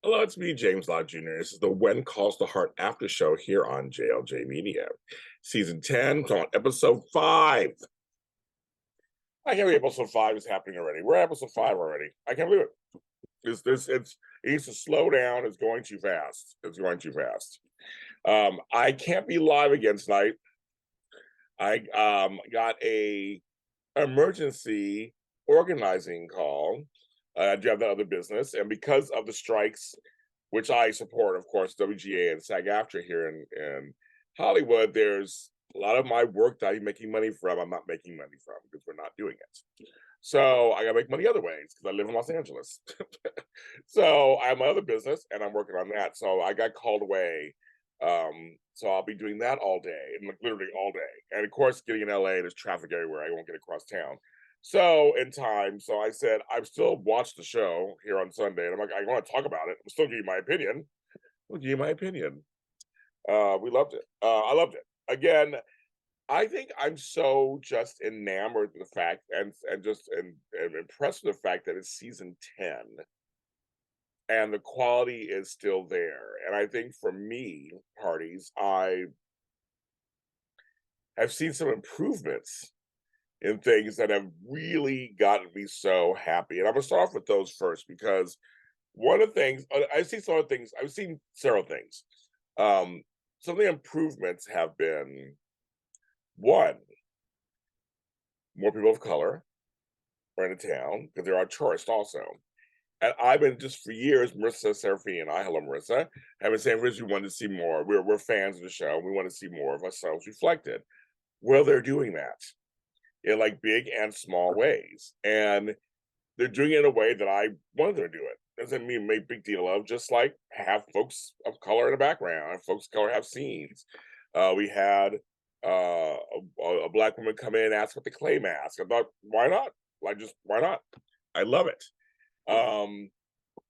Hello, it's me, James Lott Jr. This is the When Calls the Heart Aftershow here on JLJ Media. Season 10, on episode 5. I can't believe episode 5 is happening already. We're at episode 5 already. I can't believe it. It needs to slow down. It's going too fast. It's going too fast. I can't be live again tonight. I got a emergency organizing call. I do have that other business, and because of the strikes, which I support, of course, WGA and SAG-AFTRA here in Hollywood, there's a lot of my work that I'm making money from. I'm not making money from because we're not doing it. So I gotta make money other ways because I live in Los Angeles. So I have my other business and I'm working on that. So I got called away. So I'll be doing that all day, and like literally all day. And of course, getting in LA, there's traffic everywhere. I won't get across town. So in time, so I said, I've still watched the show here on Sunday, and I'm like, I want to talk about it. I'm still give you my opinion. I'll give you my opinion. We loved it. I loved it. Again, I think I'm so just enamored with the fact and impressed with the fact that it's season 10 and the quality is still there. And I think for me, parties, I have seen some improvements in things that have really gotten me so happy. And I'm gonna start off with those first because one of the things I've seen some of the things I've seen several things. Um, some of the improvements have been one, more people of color are in the town because there are tourists also. And I've been just for years, Marissa Serafini and I, hello Marissa, have been saying, Riz, we want to see more. We're fans of the show. We want to see more of ourselves reflected. Well, they're doing that in like big and small ways. And they're doing it in a way that I wanted them to do it. Doesn't mean make big deal of, just like have folks of color in the background, and folks of color have scenes. We had a black woman come in and ask about the clay mask. I thought, why not? Like, just why not? I love it. Um,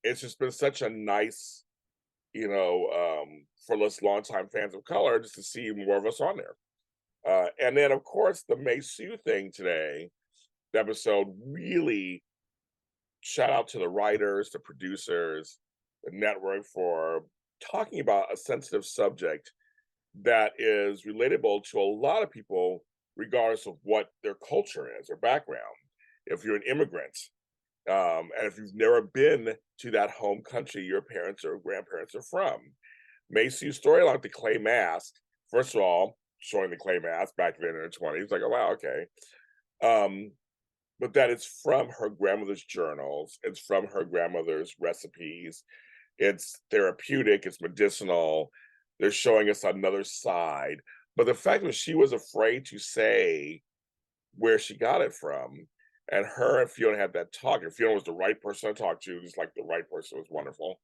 it's just been such a nice, for us longtime fans of color, just to see more of us on there. And then, of course, the May Sue thing today, the episode really shout out to the writers, the producers, the network for talking about a sensitive subject that is relatable to a lot of people, regardless of what their culture is or background. If you're an immigrant, and if you've never been to that home country your parents or grandparents are from, Macy's storyline, the clay mask, first of all, showing the clay mask back then in her 20s, like, oh, wow, okay. Um, but that it's from her grandmother's journals, it's from her grandmother's recipes, it's therapeutic, it's medicinal, they're showing us another side. But the fact that she was afraid to say where she got it from, and her and Fiona had that talk, and Fiona was the right person to talk to, just like the right person was wonderful.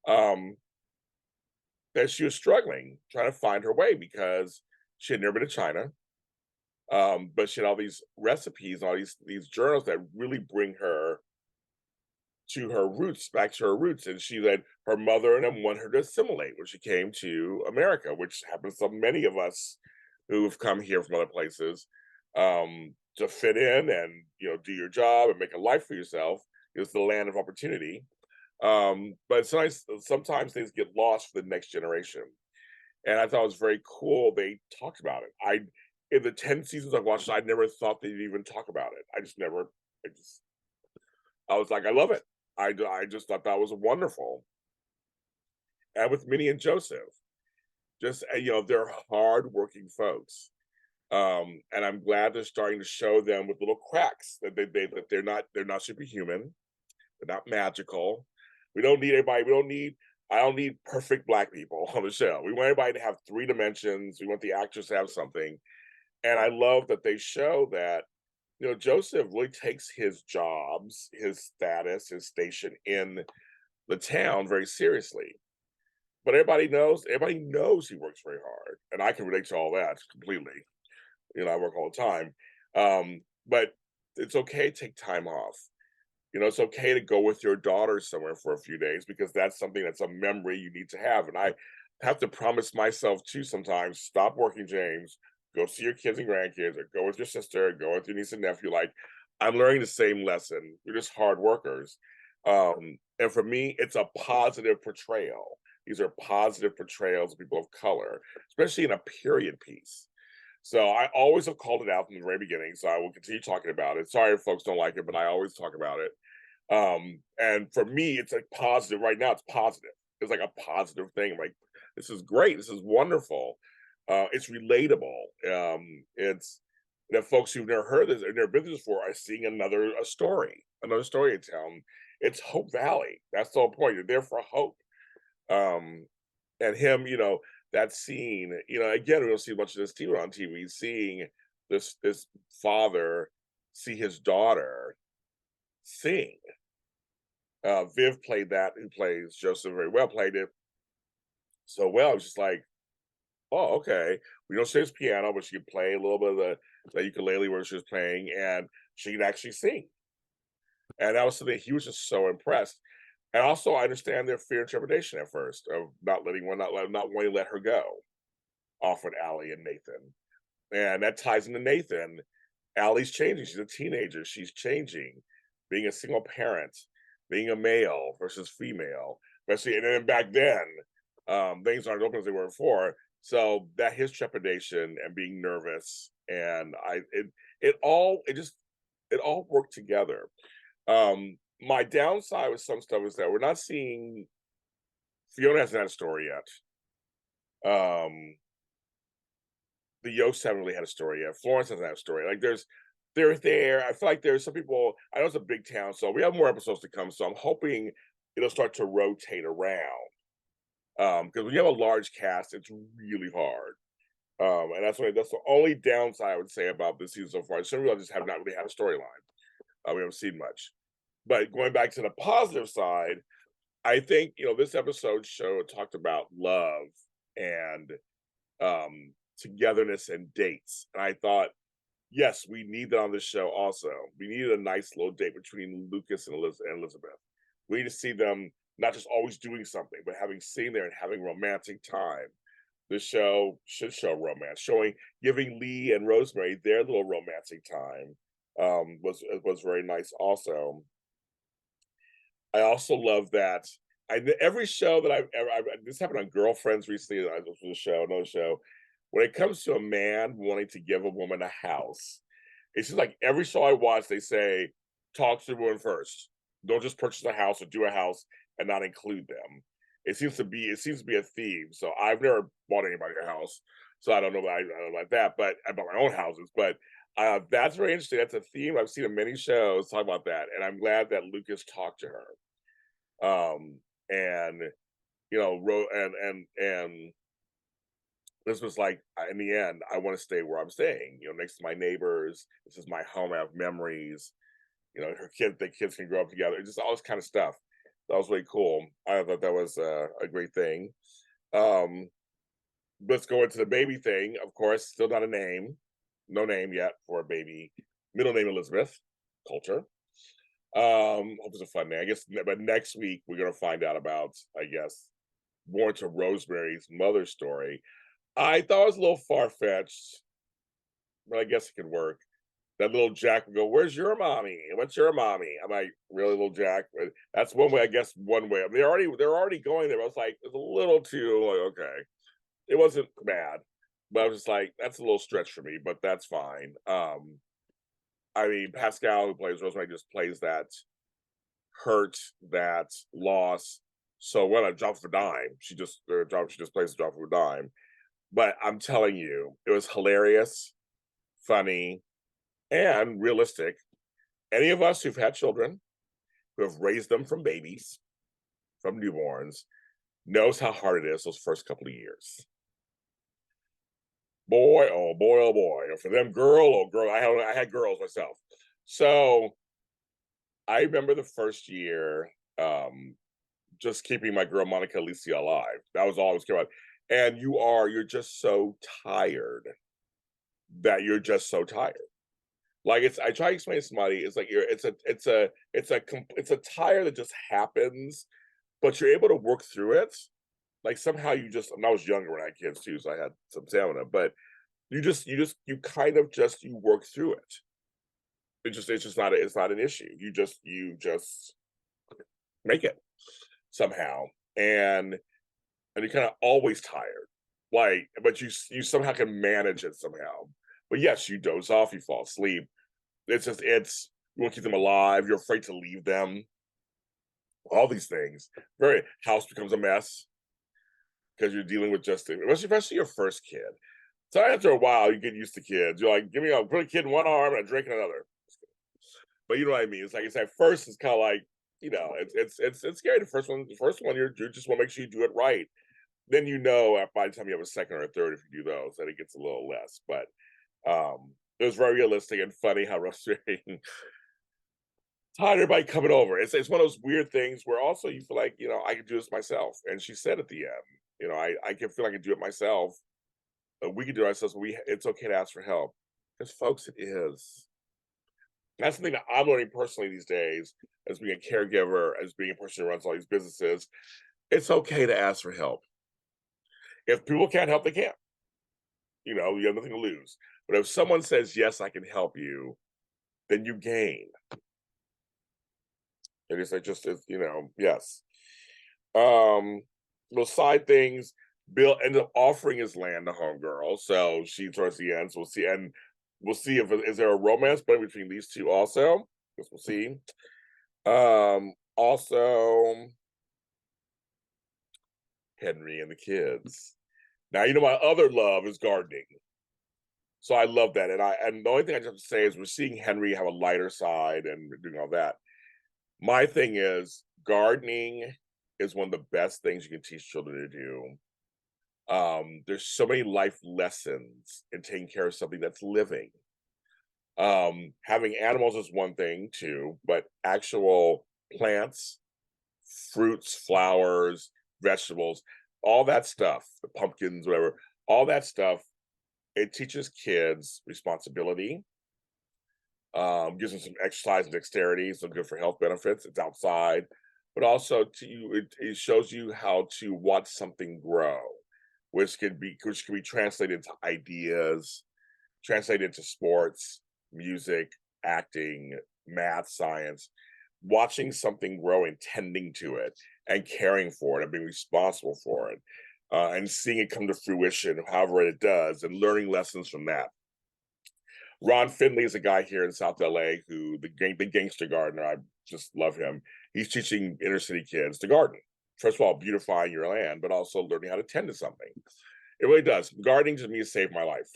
Um, that she was struggling, trying to find her way because she had never been to China. But she had all these recipes, all these journals that really bring her to her roots, back to her roots. And she led her mother and them wanted her to assimilate when she came to America, which happens to many of us who've come here from other places, to fit in and do your job and make a life for yourself. It's the land of opportunity. But sometimes things get lost for the next generation. And I thought it was very cool they talked about it. In the 10 seasons I've watched, I never thought they'd even talk about it. I just I was like, I love it. I just thought that was wonderful. And with Minnie and Joseph, just they're hardworking folks. And I'm glad they're starting to show them with little cracks that they're not superhuman, they're not magical. We don't need everybody. We don't need. I don't need perfect black people on the show. We want everybody to have three dimensions. We want the actors to have something. And I love that they show that Joseph really takes his jobs, his status, his station in the town very seriously. But everybody knows he works very hard. And I can relate to all that completely. I work all the time. But it's okay to take time off. It's okay to go with your daughter somewhere for a few days because that's something that's a memory you need to have. And I have to promise myself too sometimes, stop working, James, go see your kids and grandkids, or go with your sister, go with your niece and nephew. Like, I'm learning the same lesson. We're just hard workers. And for me, it's a positive portrayal. These are positive portrayals of people of color, especially in a period piece. So I always have called it out from the very beginning. So I will continue talking about it. Sorry if folks don't like it, but I always talk about it. And for me, it's like positive. Right now, it's positive. It's like a positive thing. I'm like, this is great. This is wonderful. It's relatable. It's that folks who've never heard this or never been through this before are seeing another story to tell 'em. It's Hope Valley. That's the whole point. You're there for hope. Um, and him, that scene, again, we don't see much of this on TV, seeing this father see his daughter sing. Viv played that, who plays Joseph very well, played it so well. I was just like, oh, okay. We don't see his piano, but she could play a little bit of the ukulele where she was playing, and she could actually sing. And that was something he was just so impressed. And also, I understand their fear and trepidation at first of not wanting to let her go, offered Allie and Nathan. And that ties into Nathan. Allie's changing. She's a teenager. She's changing, being a single parent, being a male versus female. Especially, and then back then, things aren't open as they were before. So that his trepidation and being nervous, and it all worked together. My downside with some stuff is that we're not seeing Fiona hasn't had a story yet. The Yosts haven't really had a story yet. Florence hasn't had a story. Like they're there. I feel like there's some people. I know it's a big town, so we have more episodes to come. So I'm hoping it'll start to rotate around. Because when you have a large cast, it's really hard. And that's the only downside I would say about this season so far. Some people just have not really had a storyline. We haven't seen much. But going back to the positive side, I think this episode talked about love and togetherness and dates. And I thought, yes, we need that on this show also. We needed a nice little date between Lucas and Elizabeth. We need to see them not just always doing something, but having seen there and having romantic time. The show should show romance, giving Lee and Rosemary their little romantic time was very nice also. I also love that every show that this happened on Girlfriends recently. This was another show. When it comes to a man wanting to give a woman a house, it seems like every show I watch, they say, talk to the woman first. Don't just purchase a house or do a house and not include them. It seems to be a theme. So I've never bought anybody a house, so I don't know about that. But I bought my own houses. But that's very interesting. That's a theme I've seen in many shows talk about that, and I'm glad that Lucas talked to her. And and this was like, in the end, I want to stay where I'm staying, next to my neighbors. This is my home. I have memories. The kids can grow up together. Just all this kind of stuff. That was really cool. I thought that was a great thing. Let's go into the baby thing. Of course, still not a name. No name yet for a baby. Middle name Elizabeth. Culture. Hope it's a fun name. I guess, but next week we're gonna find out about, I guess, more to Rosemary's mother story. I thought it was a little far-fetched, but I guess it could work. That little Jack would go, "Where's your mommy? What's your mommy?" I'm like, "Really, little Jack?" But that's one way, I guess. One way. I mean, they're already going there. I was like, it's a little too okay. It wasn't bad, but I was just like, that's a little stretch for me, but that's fine. I mean, Pascal, who plays Rosemary, just plays that hurt, that loss. So what a drop for a dime. She just plays a drop for a dime. But I'm telling you, it was hilarious, funny, and realistic. Any of us who've had children, who have raised them from babies, from newborns, knows how hard it is those first couple of years. Boy, oh boy, oh boy. For them, girl, I had girls myself. So I remember the first year, just keeping my girl Monica Alicia alive. That was all I was caring about. And you're just so tired that you're just so tired. Like I try to explain to somebody, it's like it's a tire that just happens, but you're able to work through it. Like somehow and I was younger when I had kids too, so I had some stamina, but you kind of you work through it. It's not an issue. You just make it somehow. And you're kind of always tired. Like, but you somehow can manage it somehow. But yes, you doze off, you fall asleep. It's you want to keep them alive, you're afraid to leave them, all these things. Very house becomes a mess because you're dealing with just especially your first kid. So after a while, you get used to kids. You're like, give me put a kid in one arm and a drink in another. But you know what I mean? It's like, it's at first, it's kind of like, it's scary. The first one, you just want to make sure you do it right. Then by the time you have a second or a third, if you do those, then it gets a little less. But it was very realistic and funny how frustrating tired everybody coming over. It's one of those weird things where also you feel like, I could do this myself. And she said at the end, I can feel like I can do it myself. We can do it ourselves. It's okay to ask for help. Because folks, it is. That's something that I'm learning personally these days as being a caregiver, as being a person who runs all these businesses. It's okay to ask for help. If people can't help, they can't. You have nothing to lose. But if someone says, yes, I can help you, then you gain. And it's like, yes. Those side things, Bill ended up offering his land to homegirl. So she towards the end, so we'll see. And we'll see if is there a romance between these two also. Guess we'll see. Also Henry and the kids. Now, my other love is gardening. So I love that. And the only thing I have to say is we're seeing Henry have a lighter side and doing all that. My thing is gardening is one of the best things you can teach children to do. There's so many life lessons in taking care of something that's living. Having animals is one thing too, but actual plants, fruits, flowers, vegetables, all that stuff, the pumpkins, whatever, all that stuff, it teaches kids responsibility, gives them some exercise and dexterity, so good for health benefits. It's outside, but also it shows you how to watch something grow, which can be translated into ideas, translated into sports, music, acting, math, science. Watching something grow and tending to it and caring for it and being responsible for it, and seeing it come to fruition, however it does, and learning lessons from that. Ron Finley is a guy here in South LA who the gangster gardener. I just love him. He's teaching inner city kids to garden. First of all, beautifying your land, but also learning how to tend to something. It really does. Gardening to me has saved my life.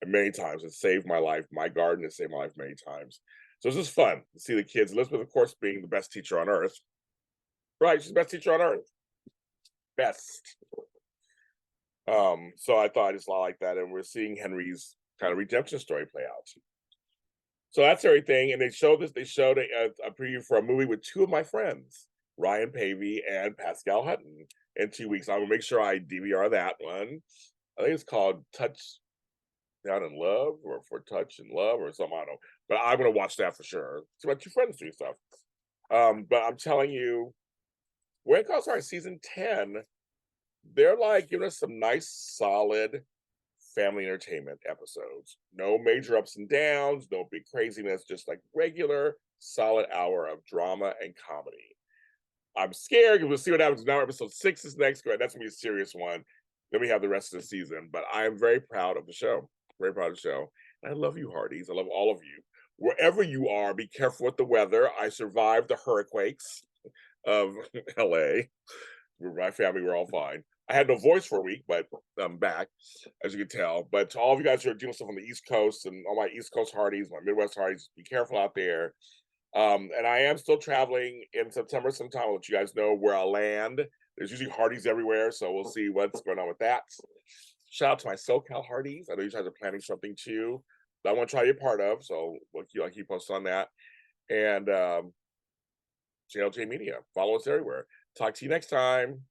And many times it saved my life. My garden has saved my life many times. So it's just fun to see the kids. Elizabeth, of course, being the best teacher on earth. Right, she's the best teacher on earth. Best. So I thought I just like that. And we're seeing Henry's kind of redemption story play out. So that's everything. And they showed a preview for a movie with two of my friends, Ryan Pavey and Pascal Hutton, in 2 weeks. I'm gonna make sure I DVR that one. I think it's called Touch Down in Love or For Touch and Love or something. I don't know. But I'm gonna watch that for sure. See what your friends do stuff. But I'm telling you, when it comes to our season 10, they're like giving us some nice, solid family entertainment episodes. No major ups and downs, no big craziness, just like regular, solid hour of drama and comedy. I'm scared. We'll see what happens now. Episode 6 is next. That's gonna be a serious one. Then we have the rest of the season. But I am very proud of the show. Very proud of the show. And I love you, Hardys. I love all of you. Wherever you are, be careful with the weather. I survived the hurricanes of LA. My family were all fine. I had no voice for a week, but I'm back, as you can tell. But to all of you guys who are doing stuff on the East Coast and all my East Coast Hardys, my Midwest Hardys, be careful out there. And I am still traveling in September sometime. I'll let you guys know where I'll land. There's usually Hardys everywhere, so we'll see what's going on with that. Shout out to my SoCal Hardys. I know you guys are planning something too that I want to try to be a part of, so I'll keep posting on that. And JLJ Media, follow us everywhere. Talk to you next time.